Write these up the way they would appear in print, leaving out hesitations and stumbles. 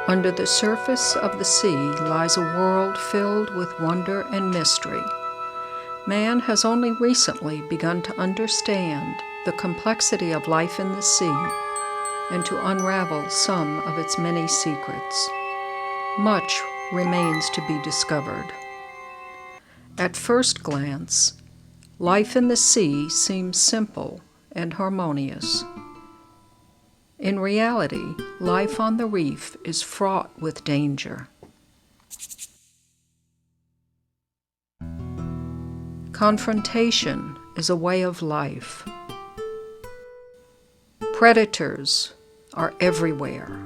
Under the surface of the sea lies a world filled with wonder and mystery. Man has only recently begun to understand the complexity of life in the sea and to unravel some of its many secrets. Much remains to be discovered. At first glance, life in the sea seems simple and harmonious. In reality, life on the reef is fraught with danger. Confrontation is a way of life. Predators are everywhere.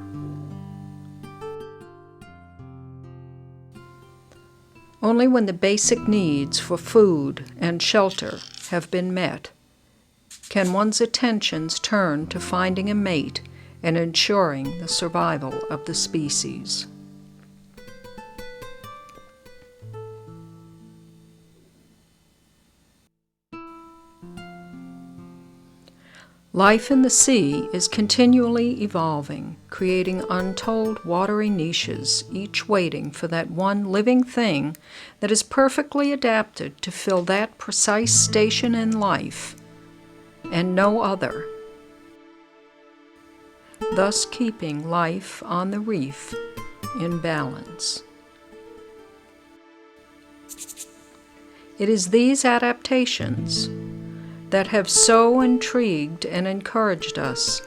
Only when the basic needs for food and shelter have been met can one's attentions turn to finding a mate and ensuring the survival of the species. Life in the sea is continually evolving, creating untold watery niches, each waiting for that one living thing that is perfectly adapted to fill that precise station in life and no other, thus keeping life on the reef in balance. It is these adaptations that have so intrigued and encouraged us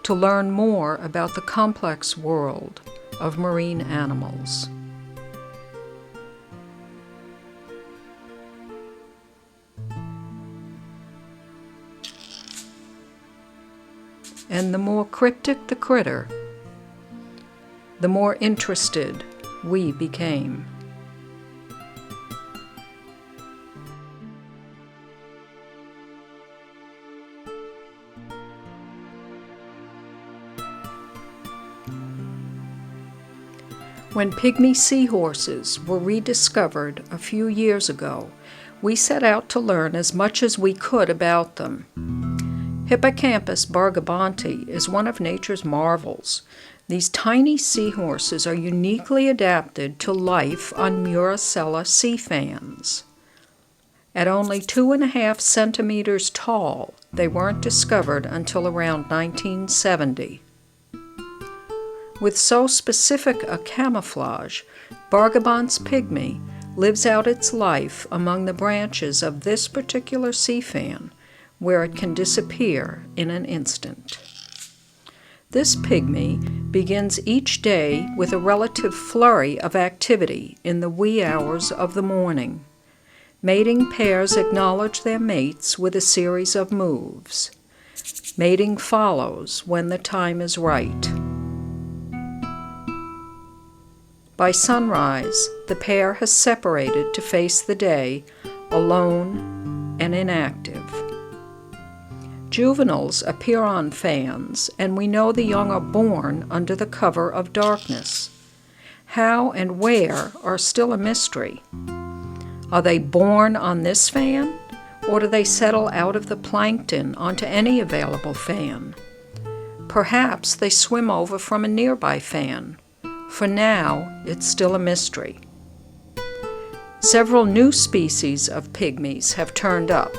to learn more about the complex world of marine animals. And the more cryptic the critter, the more interested we became. When pygmy seahorses were rediscovered a few years ago, we set out to learn as much as we could about them. Hippocampus bargabonti is one of nature's marvels. These tiny seahorses are uniquely adapted to life on Muracella sea fans. At only 2.5 centimeters tall, they weren't discovered until around 1970. With so specific a camouflage, Bargabon's pygmy lives out its life among the branches of this particular sea fan, where it can disappear in an instant. This pygmy begins each day with a relative flurry of activity in the wee hours of the morning. Mating pairs acknowledge their mates with a series of moves. Mating follows when the time is right. By sunrise, the pair has separated to face the day, alone and inactive. Juveniles appear on fans, and we know the young are born under the cover of darkness. How and where are still a mystery. Are they born on this fan, or do they settle out of the plankton onto any available fan? Perhaps they swim over from a nearby fan. For now, it's still a mystery. Several new species of pygmies have turned up.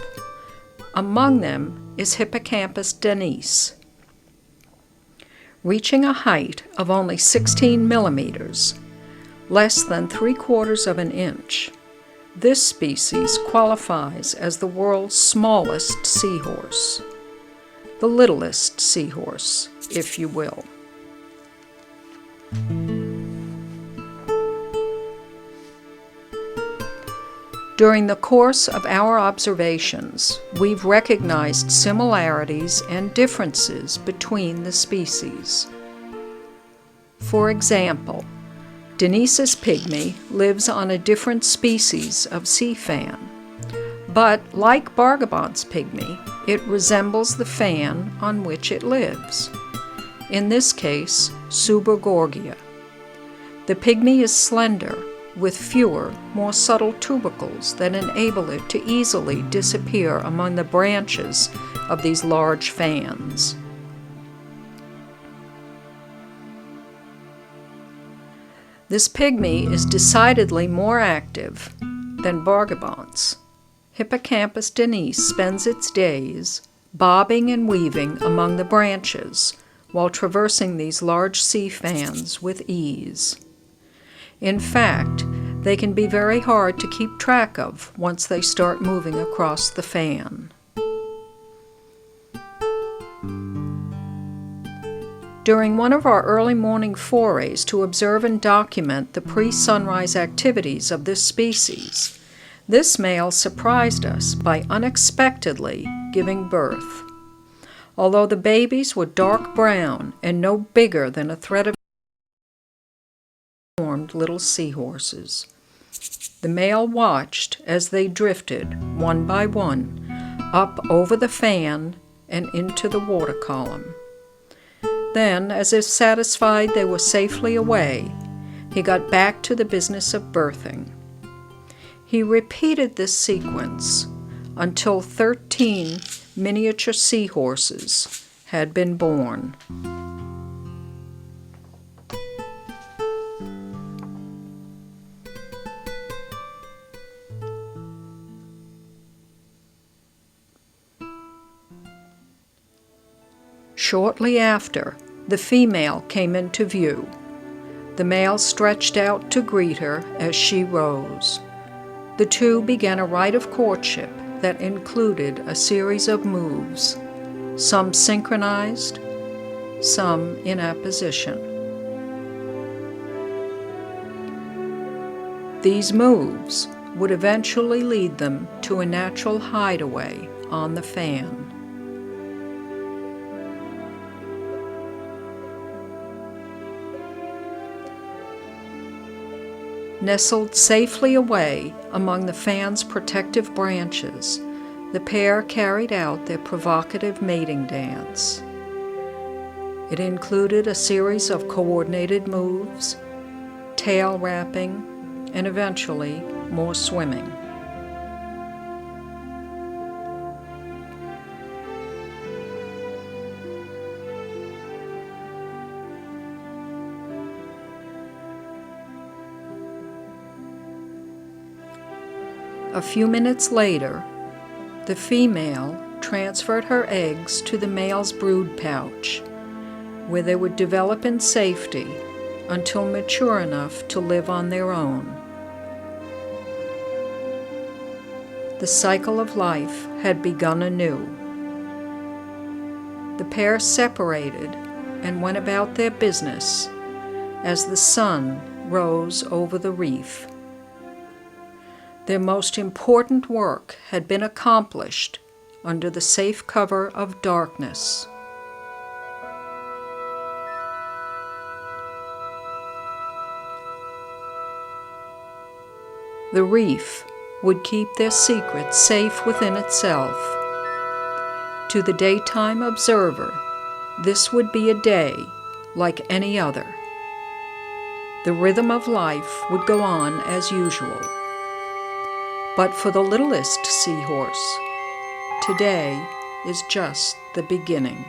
Among them is Hippocampus denice. Reaching a height of only 16 millimeters, less than 3/4 of an inch, this species qualifies as the world's smallest seahorse, the littlest seahorse, if you will. During the course of our observations, we've recognized similarities and differences between the species. For example, Denice's pygmy lives on a different species of sea fan, but like Bargabon's pygmy, it resembles the fan on which it lives. In this case, Subergorgia. The pygmy is slender, with fewer, more subtle tubercles that enable it to easily disappear among the branches of these large fans. This pygmy is decidedly more active than Bargabon's. Hippocampus denise spends its days bobbing and weaving among the branches while traversing these large sea fans with ease. In fact, they can be very hard to keep track of once they start moving across the fan. During one of our early morning forays to observe and document the pre-sunrise activities of this species, this male surprised us by unexpectedly giving birth. Although the babies were dark brown and no bigger than a thread of formed little seahorses. The male watched as they drifted, one by one, up over the fan and into the water column. Then, as if satisfied they were safely away, he got back to the business of birthing. He repeated this sequence until 13 miniature seahorses had been born. Shortly after, the female came into view. The male stretched out to greet her as she rose. The two began a rite of courtship that included a series of moves, some synchronized, some in apposition. These moves would eventually lead them to a natural hideaway on the fan. Nestled safely away among the fan's protective branches, the pair carried out their provocative mating dance. It included a series of coordinated moves, tail wrapping, and eventually more swimming. A few minutes later, the female transferred her eggs to the male's brood pouch, where they would develop in safety until mature enough to live on their own. The cycle of life had begun anew. The pair separated and went about their business as the sun rose over the reef. Their most important work had been accomplished under the safe cover of darkness. The reef would keep their secret safe within itself. To the daytime observer, this would be a day like any other. The rhythm of life would go on as usual. But for the littlest seahorse, today is just the beginning.